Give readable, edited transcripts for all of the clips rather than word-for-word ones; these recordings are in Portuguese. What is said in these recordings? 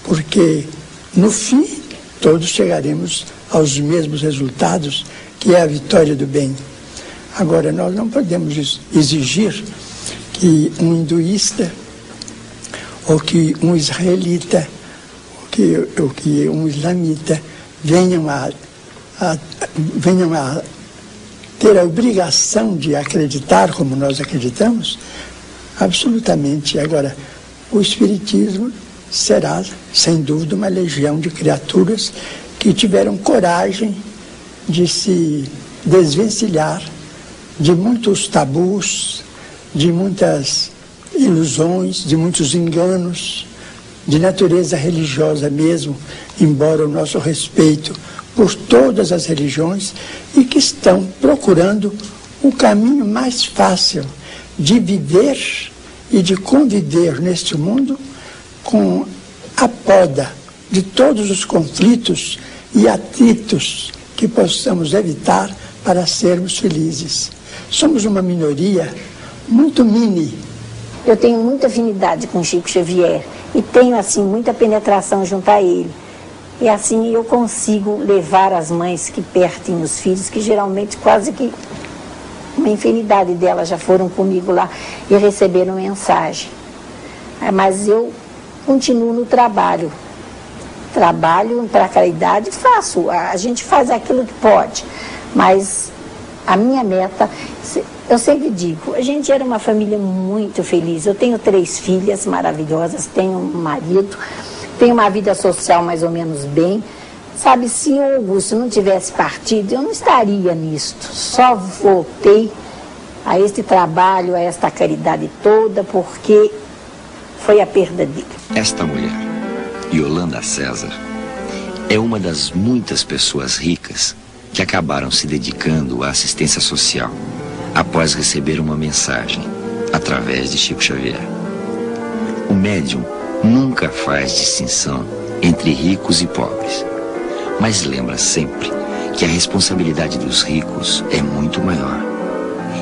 porque no fim todos chegaremos aos mesmos resultados, que é a vitória do bem. Agora, nós não podemos exigir que um hinduísta, ou que um israelita, ou que um islamita venham a ter a obrigação de acreditar como nós acreditamos. Absolutamente. Agora, o Espiritismo será, sem dúvida, uma legião de criaturas que tiveram coragem de se desvencilhar de muitos tabus, de muitas ilusões, de muitos enganos, de natureza religiosa mesmo, embora o nosso respeito por todas as religiões, e que estão procurando o caminho mais fácil de viver e de conviver neste mundo com a poda de todos os conflitos e atritos que possamos evitar para sermos felizes. Somos uma minoria muito mini. Eu tenho muita afinidade com Chico Xavier e tenho, assim, muita penetração junto a ele. E assim eu consigo levar as mães que perdem os filhos, que geralmente quase que uma infinidade delas já foram comigo lá e receberam mensagem. Mas eu continuo no trabalho. Trabalho para a caridade, faço. A gente faz aquilo que pode. Mas a minha meta, eu sempre digo, a gente era uma família muito feliz. Eu tenho 3 filhas maravilhosas, tenho um marido, tenho uma vida social mais ou menos bem. Sabe, se o Augusto não tivesse partido, eu não estaria nisto. Só voltei a este trabalho, a esta caridade toda, porque foi a perda dele. Esta mulher, Yolanda César, é uma das muitas pessoas ricas que acabaram se dedicando à assistência social após receber uma mensagem através de Chico Xavier. O médium nunca faz distinção entre ricos e pobres, mas lembra sempre que a responsabilidade dos ricos é muito maior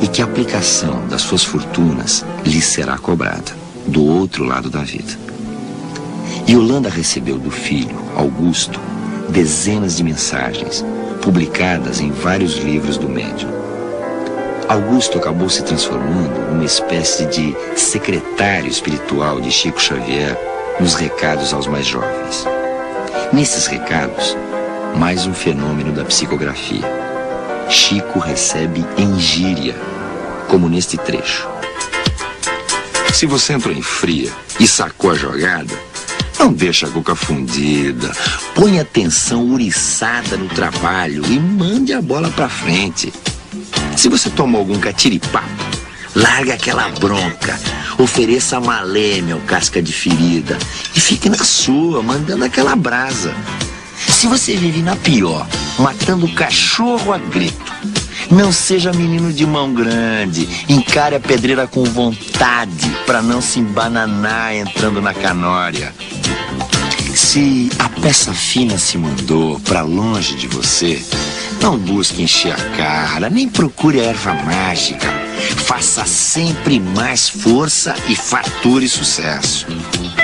e que a aplicação das suas fortunas lhes será cobrada do outro lado da vida. Yolanda recebeu do filho, Augusto, dezenas de mensagens publicadas em vários livros do médium. Augusto acabou se transformando numa espécie de secretário espiritual de Chico Xavier nos recados aos mais jovens. Nesses recados, mais um fenômeno da psicografia. Chico recebe em gíria, como neste trecho. Se você entrou em fria e sacou a jogada, não deixa a cuca fundida, põe atenção uriçada no trabalho e mande a bola pra frente. Se você tomou algum catiripapo, larga aquela bronca, ofereça maleme ao casca de ferida e fique na sua, mandando aquela brasa. Se você vive na pior, matando o cachorro a grito, não seja menino de mão grande, encare a pedreira com vontade para não se embananar entrando na canória. Se a peça fina se mandou para longe de você, não busque encher a cara, nem procure a erva mágica. Faça sempre mais força e fature sucesso.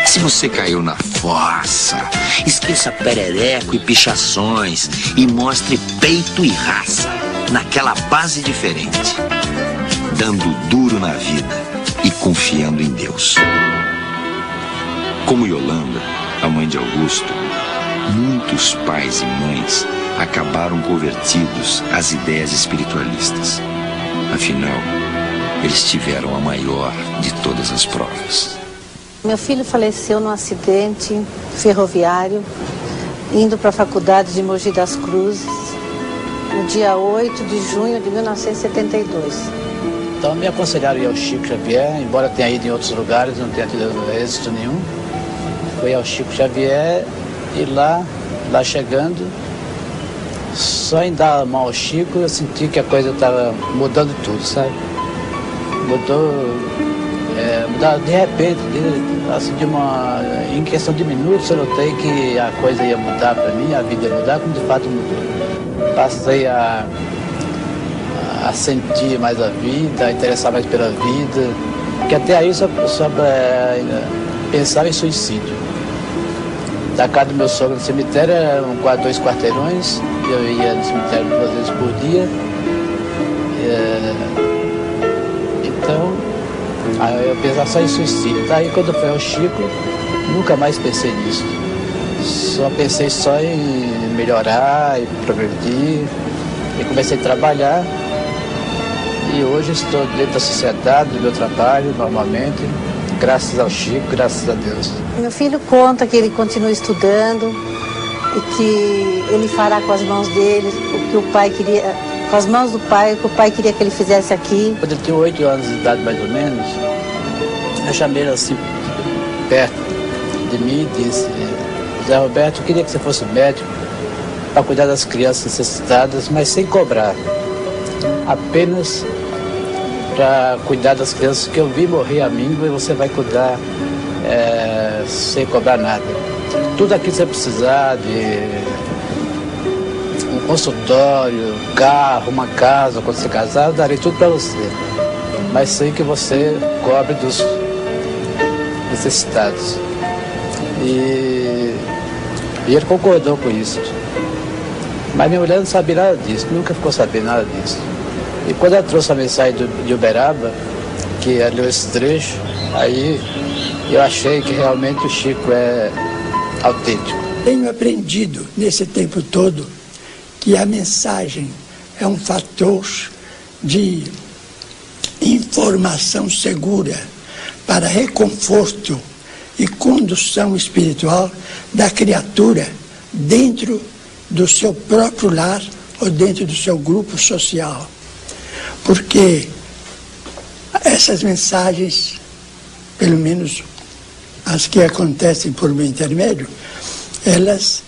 Se você caiu na fossa, esqueça perereco e pichações e mostre peito e raça naquela base diferente, dando duro na vida e confiando em Deus. Como Yolanda, a mãe de Augusto, muitos pais e mães acabaram convertidos às ideias espiritualistas. Afinal, eles tiveram a maior de todas as provas. Meu filho faleceu num acidente ferroviário, indo para a faculdade de Mogi das Cruzes, no dia 8 de junho de 1972. Então me aconselharam ir ao Chico Xavier, embora tenha ido em outros lugares, não tenha tido êxito nenhum. Fui ao Chico Xavier e lá chegando, só em dar a mão ao Chico, eu senti que a coisa estava mudando tudo, sabe? Mudou de repente, assim, em questão de minutos, eu notei que a coisa ia mudar para mim, a vida ia mudar, como de fato mudou. Passei a sentir mais a vida, a interessar mais pela vida, que até aí só pensava em suicídio. Da casa do meu sogro no cemitério eram 2 quarteirões. Eu ia no cemitério 2 vezes por dia. Então, aí eu pensava só em suicídio. Daí quando eu fui ao Chico, nunca mais pensei nisso. Só pensei só em melhorar e progredir. E comecei a trabalhar. E hoje estou dentro da sociedade, do meu trabalho, normalmente. Graças ao Chico, graças a Deus. Meu filho conta que ele continua estudando e que ele fará com as mãos dele o que o pai queria, com as mãos do pai, o que o pai queria que ele fizesse aqui. Quando ele tinha 8 anos de idade, mais ou menos, eu chamei ele assim, perto de mim e disse: Zé Roberto, eu queria que você fosse médico para cuidar das crianças necessitadas, mas sem cobrar. Apenas para cuidar das crianças que eu vi morrer amigo, e você vai cuidar sem cobrar nada. Tudo aquilo que você precisar de um consultório, um carro, uma casa, quando você casar, eu darei tudo para você. Mas sem que você cobre dos necessitados. E ele concordou com isso. Mas minha mulher não sabia nada disso, nunca ficou sabendo nada disso. E quando ela trouxe a mensagem de Uberaba, que ela leu esse trecho, aí eu achei que realmente o Chico é autêntico. Tenho aprendido nesse tempo todo que a mensagem é um fator de informação segura para reconforto e condução espiritual da criatura dentro do seu próprio lar ou dentro do seu grupo social. Porque essas mensagens, pelo menos as que acontecem por meu intermédio, elas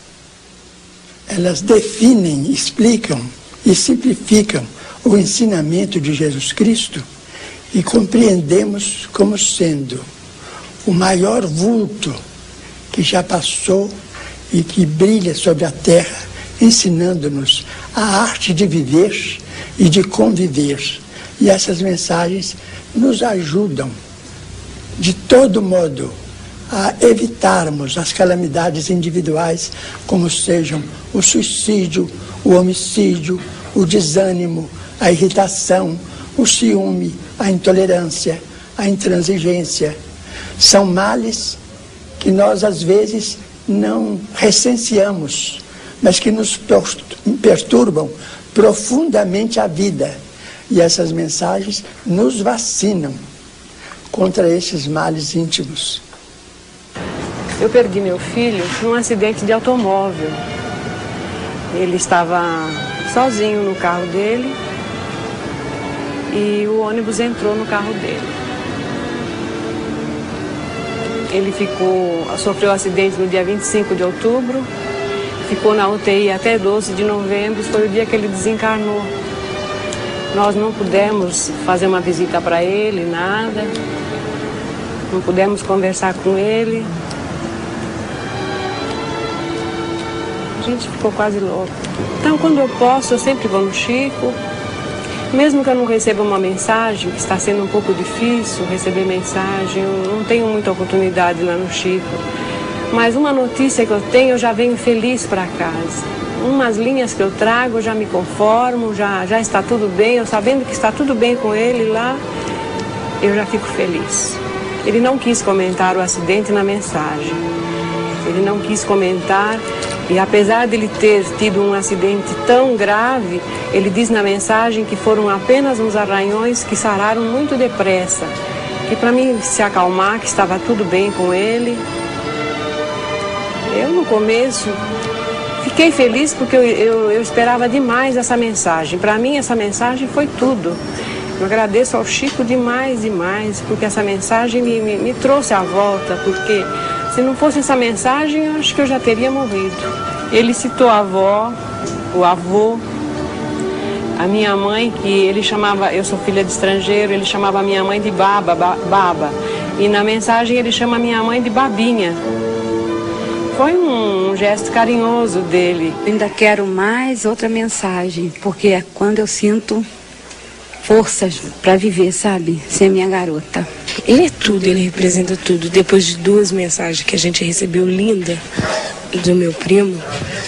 definem, explicam e simplificam o ensinamento de Jesus Cristo e compreendemos como sendo o maior vulto que já passou e que brilha sobre a terra, ensinando-nos a arte de viver e de conviver. E essas mensagens nos ajudam, de todo modo, a evitarmos as calamidades individuais, como sejam o suicídio, o homicídio, o desânimo, a irritação, o ciúme, a intolerância, a intransigência. São males que nós, às vezes, não recenseamos, mas que nos perturbam profundamente a vida. E essas mensagens nos vacinam contra esses males íntimos. Eu perdi meu filho num acidente de automóvel. Ele estava sozinho no carro dele e o ônibus entrou no carro dele. Ele sofreu acidente no dia 25 de outubro, ficou na UTI até 12 de novembro, foi o dia que ele desencarnou. Nós não pudemos fazer uma visita para ele, nada, não pudemos conversar com ele. A gente ficou quase louco. Então, quando eu posso, eu sempre vou no Chico. Mesmo que eu não receba uma mensagem, que está sendo um pouco difícil receber mensagem, eu não tenho muita oportunidade lá no Chico. Mas uma notícia que eu tenho, eu já venho feliz para casa. Umas linhas que eu trago, eu já me conformo, já está tudo bem. Eu sabendo que está tudo bem com ele lá, eu já fico feliz. Ele não quis comentar o acidente na mensagem. Ele não quis comentar. E apesar de ele ter tido um acidente tão grave, ele diz na mensagem que foram apenas uns arranhões que sararam muito depressa. Que para mim se acalmar, que estava tudo bem com ele. Eu no começo fiquei feliz porque eu esperava demais essa mensagem. Para mim essa mensagem foi tudo. Eu agradeço ao Chico demais, porque essa mensagem me trouxe à volta, porque se não fosse essa mensagem, eu acho que eu já teria morrido. Ele citou a avó, o avô, a minha mãe, que ele chamava, eu sou filha de estrangeiro, ele chamava a minha mãe de Baba. E na mensagem ele chama a minha mãe de Babinha. Foi um gesto carinhoso dele. Ainda quero mais outra mensagem, porque é quando eu sinto forças para viver, sabe? Ser minha garota. Ele é tudo, ele representa tudo. Depois de 2 mensagens que a gente recebeu linda do meu primo,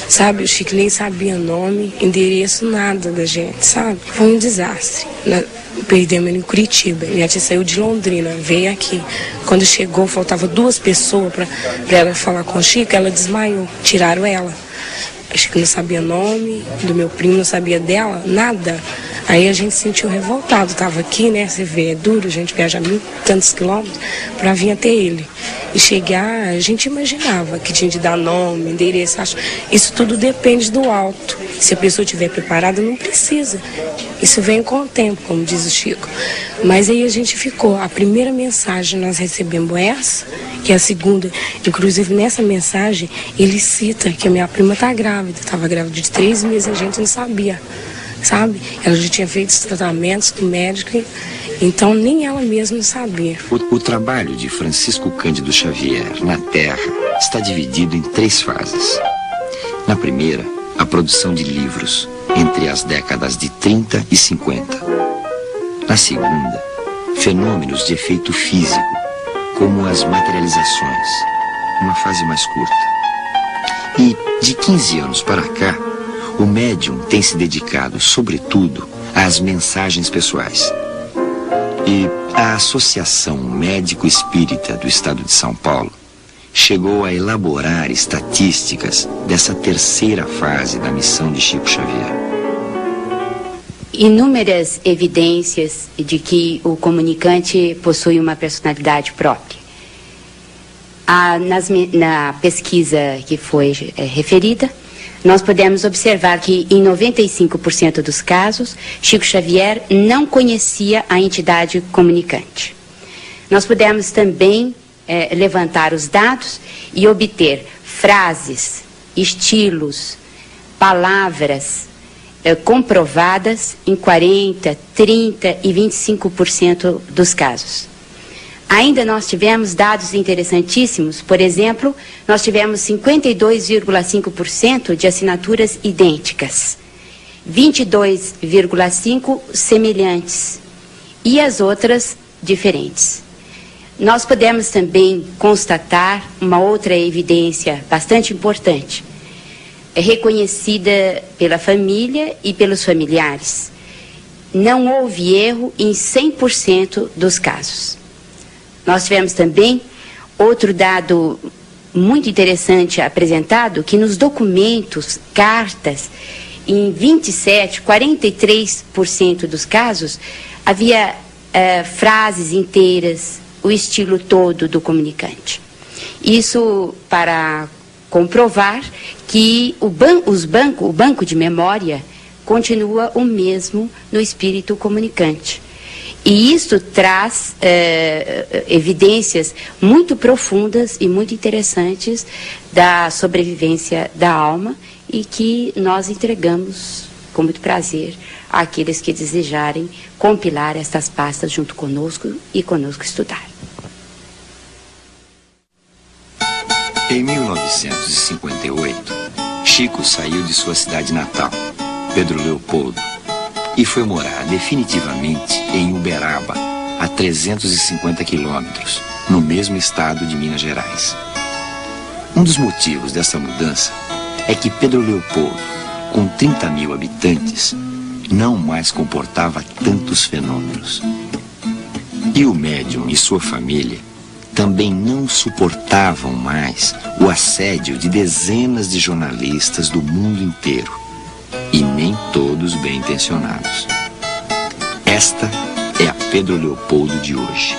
sabe? O Chico nem sabia nome, endereço, nada da gente, sabe? Foi um desastre. Perdemos ele em Curitiba. Minha tia saiu de Londrina, veio aqui. Quando chegou, faltava 2 pessoas para ela falar com o Chico, ela desmaiou. Tiraram ela. O Chico não sabia nome, do meu primo não sabia dela, nada. Aí a gente se sentiu revoltado, tava aqui, né, você vê, é duro, a gente viaja 1000 e tantos quilômetros para vir até ele. E chegar, a gente imaginava que tinha de dar nome, endereço, isso tudo depende do alto. Se a pessoa estiver preparada, não precisa. Isso vem com o tempo, como diz o Chico. Mas aí a gente ficou, a primeira mensagem nós recebemos essa, que é a segunda, inclusive nessa mensagem ele cita que a minha prima está grávida, estava grávida de 3 meses, a gente não sabia. Sabe? Ela já tinha feito os tratamentos do médico, então nem ela mesma sabia. O trabalho de Francisco Cândido Xavier na Terra está dividido em 3 fases. Na primeira, a produção de livros, entre as décadas de 30 e 50. Na segunda, fenômenos de efeito físico, como as materializações, uma fase mais curta. E, de 15 anos para cá, o médium tem se dedicado, sobretudo, às mensagens pessoais. E a Associação Médico-Espírita do Estado de São Paulo chegou a elaborar estatísticas dessa terceira fase da missão de Chico Xavier. Inúmeras evidências de que o comunicante possui uma personalidade própria. Na pesquisa que foi referida, nós podemos observar que em 95% dos casos, Chico Xavier não conhecia a entidade comunicante. Nós pudemos também levantar os dados e obter frases, estilos, palavras comprovadas em 40%, 30% e 25% dos casos. Ainda nós tivemos dados interessantíssimos, por exemplo, nós tivemos 52,5% de assinaturas idênticas, 22,5% semelhantes e as outras diferentes. Nós podemos também constatar uma outra evidência bastante importante, reconhecida pela família e pelos familiares. Não houve erro em 100% dos casos. Nós tivemos também outro dado muito interessante apresentado, que nos documentos, cartas, em 43% dos casos, havia frases inteiras, o estilo todo do comunicante. Isso para comprovar que o banco de memória continua o mesmo no espírito comunicante. E isso traz evidências muito profundas e muito interessantes da sobrevivência da alma e que nós entregamos com muito prazer àqueles que desejarem compilar estas pastas junto conosco e conosco estudar. Em 1958, Chico saiu de sua cidade natal, Pedro Leopoldo, e foi morar definitivamente em Uberaba, a 350 quilômetros, no mesmo estado de Minas Gerais. Um dos motivos dessa mudança é que Pedro Leopoldo, com 30 mil habitantes, não mais comportava tantos fenômenos. E o médium e sua família também não suportavam mais o assédio de dezenas de jornalistas do mundo inteiro, e nem todos bem-intencionados. Esta é a Pedro Leopoldo de hoje.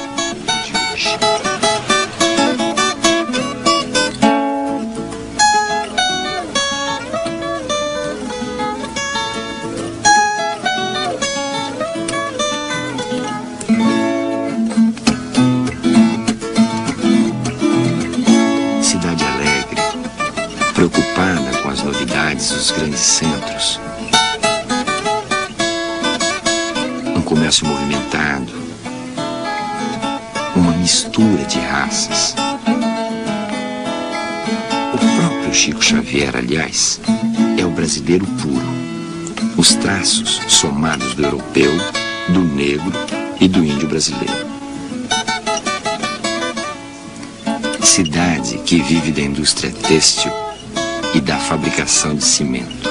Cidade alegre, preocupada com as novidades dos grandes centros. Um comércio movimentado, uma mistura de raças. O próprio Chico Xavier, aliás, é o brasileiro puro. Os traços somados do europeu, do negro e do índio brasileiro. cidade que vive da indústria têxtil e da fabricação de cimento.